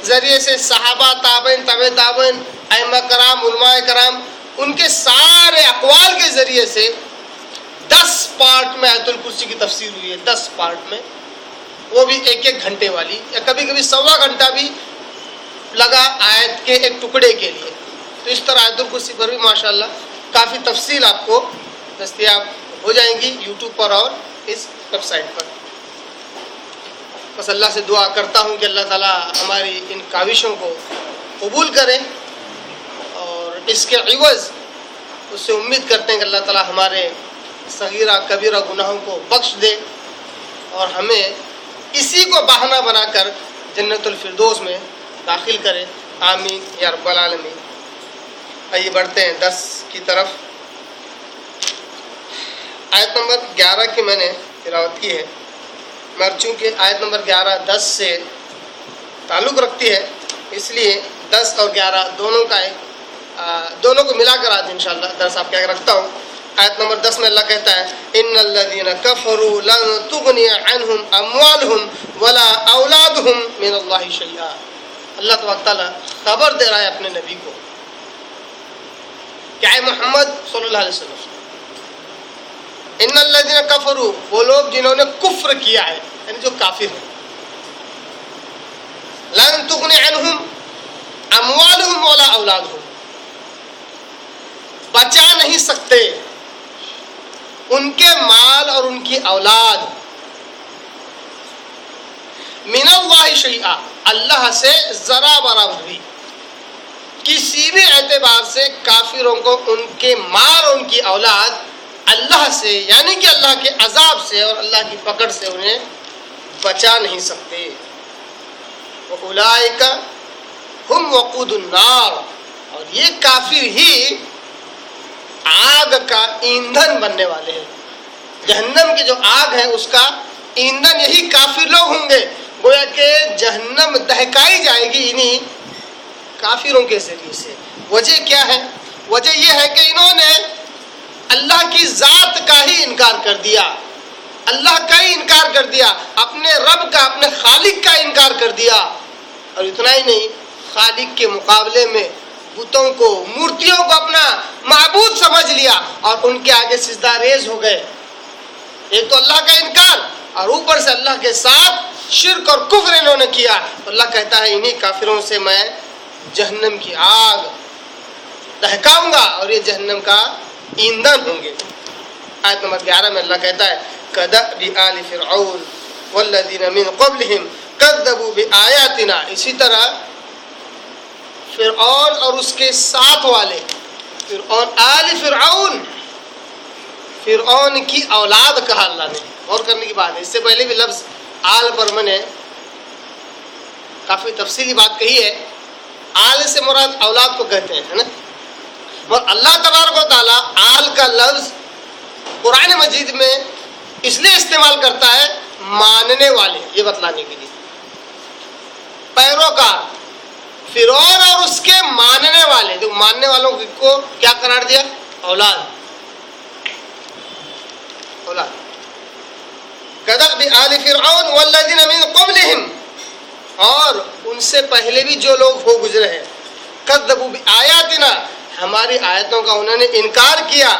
ذریعے سے صحابہ، تابعین، تابع تابعین، ائمہ کرام، علماء کرام، ان کے سارے اقوال کے ذریعے سے 10 پارٹ میں آیت الکرسی کی تفسیر ہوئی ہے، 10 پارٹ میں، وہ بھی 1-1 گھنٹے والی، یا کبھی کبھی 1.25 گھنٹہ بھی لگا آیت کے ایک ٹکڑے کے لیے۔ تو اس طرح آیت الکرسی پر بھی ماشاءاللہ کافی تفصیل آپ کو دستیاب ہو جائیں گی یوٹیوب پر اور اس ویب سائٹ پر۔ بس اللہ سے دعا کرتا ہوں کہ اللہ تعالیٰ ہماری ان کاوشوں کو قبول کرے، اور اس کے عوض اس سے امید کرتے ہیں کہ اللہ تعالیٰ ہمارے صغیرہ کبیرہ گناہوں کو بخش دے اور ہمیں اسی کو بہانہ بنا کر جنت الفردوس میں داخل کرے، آمین یا رب العالمین۔ آئیے بڑھتے ہیں 10 کی طرف۔ آیت نمبر 11 کی میں نے تلاوت کی ہے، مگر چونکہ آیت نمبر 11 10 سے تعلق رکھتی ہے، اس لیے 10 اور 11 دونوں کو ملا کر آج انشاءاللہ درس آپ کے رکھتا ہوں۔ آیت نمبر 10 میں اللہ کہتا ہے ان الذین کفروا لن تغنی عنہم اموالہم ولا اولادہم من اللہ شیئا۔ اللہ تبارک تعالیٰ خبر دے رہا ہے اپنے نبی کو کہ اے محمد صلی اللہ علیہ وسلم، ان الذین کفروا، وہ لوگ جنہوں نے کفر کیا ہے، یعنی جو کافر ہیں، لن تغنی عنہم اموالہم ولا اولادہم، بچا نہیں سکتے ان کے مال اور ان کی اولاد، من اللہ شیئا، اللہ سے ذرا برابر بھی، کسی بھی اعتبار سے کافروں کو ان کے مال اور ان کی اولاد اللہ سے، یعنی کہ اللہ کے عذاب سے اور اللہ کی پکڑ سے انہیں بچا نہیں سکتے۔ وَأُولَئِكَ هُمْ وَقُودُ النَّارِ، اور یہ کافر ہی آگ کا ایندھن بننے والے ہیں۔ جہنم کی جو آگ ہے اس کا ایندھن یہی کافر لوگ ہوں گے، گویا کہ جہنم دہکائی جائے گی انہی کافروں کے ذریعے سے۔ وجہ کیا ہے؟ وجہ یہ ہے کہ انہوں نے اللہ کی ذات کا ہی انکار کر دیا، اللہ کا ہی انکار کر دیا، اپنے رب کا، اپنے خالق کا انکار کر دیا، اور اتنا ہی نہیں، خالق کے مقابلے میں بتوں کو، مورتیوں کو اپنا معبود سمجھ لیا اور ان کے آگے سجدہ ریز ہو گئے۔ ایک تو اللہ کا انکار اور اوپر سے اللہ کے ساتھ شرک اور کفر انہوں نے کیا۔ اللہ کہتا ہے انہی کافروں سے میں جہنم کی آگ دہکاؤں گا اور یہ جہنم کا ایندھن ہوں گے۔ آیت نمبر 11 میں اللہ کہتا ہے کدأب آل فرعون والذین من قبلہم کذبوا بآیاتنا، اسی طرح فرعون اور اس کے ساتھ والے، فرعون آل فرعون، فرعون کی اولاد کہا اللہ نے۔ غور کرنے کی بات ہے، اس سے پہلے بھی لفظ آل پر میں نے کافی تفصیلی بات کہی ہے۔ آل سے مراد اولاد کو کہتے ہیں، ہے نا؟ اور اللہ تبارک و تعالیٰ آل کا لفظ قرآن مجید میں اس لیے استعمال کرتا ہے ماننے والے، یہ بتلانے کے لیے، پیروکار، فرعون اور اس کے ماننے والے، جو ماننے والوں کو کیا قرار دیا؟ اولاد، اولاد۔ کدأب آل فرعون والذین من قبلہم، اور ان سے پہلے بھی جو لوگ ہو گزرے ہیں، کذبوا بآیاتنا، ہماری آیتوں کا انہوں نے انکار کیا،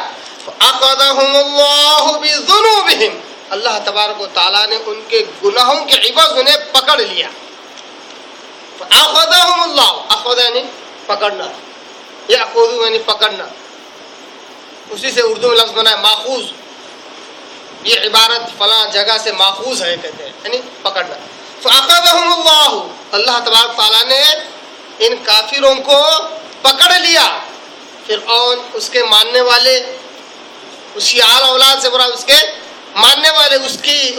فأخذهم اللہ بذنوبہم، اللہ تبارک و تعالیٰ نے ان کے گناہوں کے عوض انہیں پکڑ لیا۔ فأخذهم اللہ، اخذ یعنی پکڑنا، یأخذ یعنی پکڑنا، اسی سے اردو میں لفظ بنا ہے ماخوذ، یہ عبارت فلاں جگہ سے ماخوذ ہے کہتے ہیں، یعنی پکڑنا۔ فأخذهم اللہ، اللہ تبارک تعالیٰ نے ان کافروں کو پکڑ لیا۔ فرعون، اس کے ماننے والے، اس کی آل اولاد سے برا اس کے ماننے والے، اس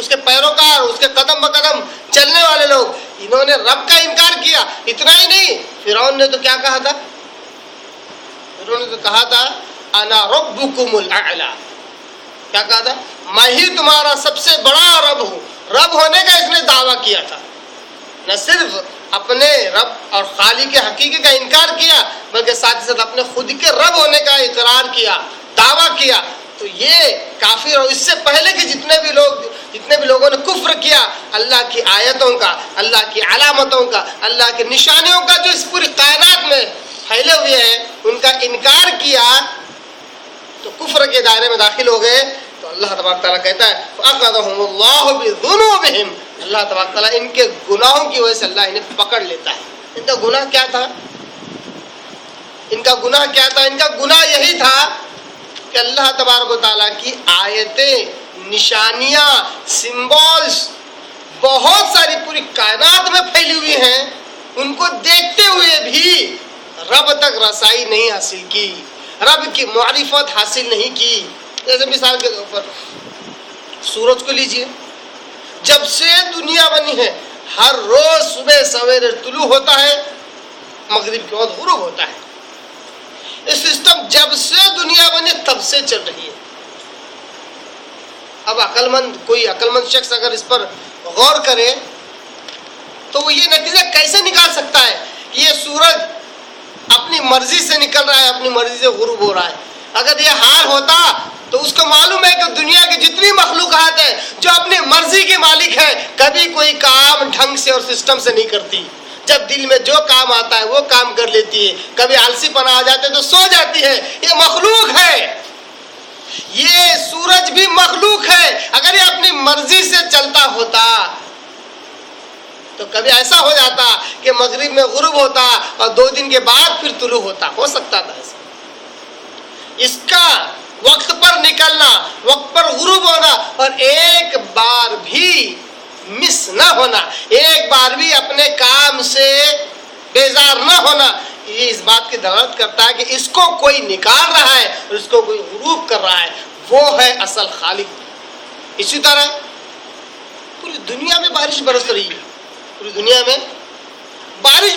کے پیروکار، اس کے قدم بقدم چلنے والے لوگ، انہوں نے رب کا انکار کیا۔ اتنا ہی نہیں، فرعون نے تو کیا کہا تھا؟ فرعون نے تو کہا تھا انا ربکم الاعلی، کیا کہا تھا؟ میں ہی تمہارا سب سے بڑا رب ہوں۔ رب ہونے کا اس نے دعویٰ کیا تھا، نہ صرف اپنے رب اور خالق حقیقی کا انکار کیا، بلکہ ساتھ ہی ساتھ اپنے خود کے رب ہونے کا اقرار کیا، دعویٰ کیا۔ تو یہ کافر اور اس سے پہلے کے جتنے بھی لوگوں نے کفر کیا اللہ کی آیتوں کا، اللہ کی علامتوں کا، اللہ کی نشانیوں کا جو اس پوری کائنات میں پھیلے ہوئے ہیں، ان کا انکار کیا تو کفر کے دائرے میں داخل ہو گئے. تو اللہ تبارک تعالیٰ کہتا ہے فَأَخَذَهُمُ اللَّهُ بِذُنُوبِهِمْ، اللہ تبارک تعالیٰ ان کے گناہوں کی وجہ سے اللہ انہیں پکڑ لیتا ہے. ان کا گناہ کیا تھا؟ ان کا گناہ یہی تھا کہ اللہ تبارک و تعالیٰ کی آیتیں، نشانیاں، سمبولز بہت ساری پوری کائنات میں پھیلی ہوئی ہیں، ان کو دیکھتے ہوئے بھی رب تک رسائی نہیں حاصل کی، رب کی معرفت حاصل نہیں کی. جیسے مثال کے طور پر سورج کو لیجئے، جب سے دنیا بنی ہے ہر روز صبح سویرے طلوع ہوتا ہے، مغرب کے وقت غروب ہوتا ہے. یہ سسٹم جب سے دنیا بنی تب سے چل رہی ہے. اب کوئی عقل مند شخص اگر اس پر غور کرے تو وہ یہ نتیجہ کیسے نکال سکتا ہے کہ یہ سورج اپنی مرضی سے نکل رہا ہے، اپنی مرضی سے غروب ہو رہا ہے؟ اگر یہ حال ہوتا تو اس کو معلوم ہے کہ دنیا کی جتنی مخلوقات ہیں جو اپنی مرضی کے مالک ہیں، کبھی کوئی کام ڈھنگ سے اور سسٹم سے نہیں کرتی. جب دل میں جو کام آتا ہے وہ کام کر لیتی ہے، کبھی آلسی پن آ جاتے تو سو جاتی ہے. یہ مخلوق ہے، یہ سورج بھی مخلوق ہے. اگر یہ اپنی مرضی سے چلتا ہوتا تو کبھی ایسا ہو جاتا کہ مغرب میں غروب ہوتا اور 2 دن کے بعد پھر طلوع ہوتا، ہو سکتا تھا ایسا. اس کا وقت پر نکلنا، وقت پر غروب ہونا اور ایک بار بھی مس نہ ہونا، ایک بار بھی اپنے کام سے بیزار نہ ہونا، یہ اس بات کی دلالت کرتا ہے کہ اس کو کوئی نکال رہا ہے اور اس کو کوئی غروب کر رہا ہے، وہ ہے اصل خالق. اسی طرح پوری دنیا میں بارش برس رہی ہے، پوری دنیا میں بارش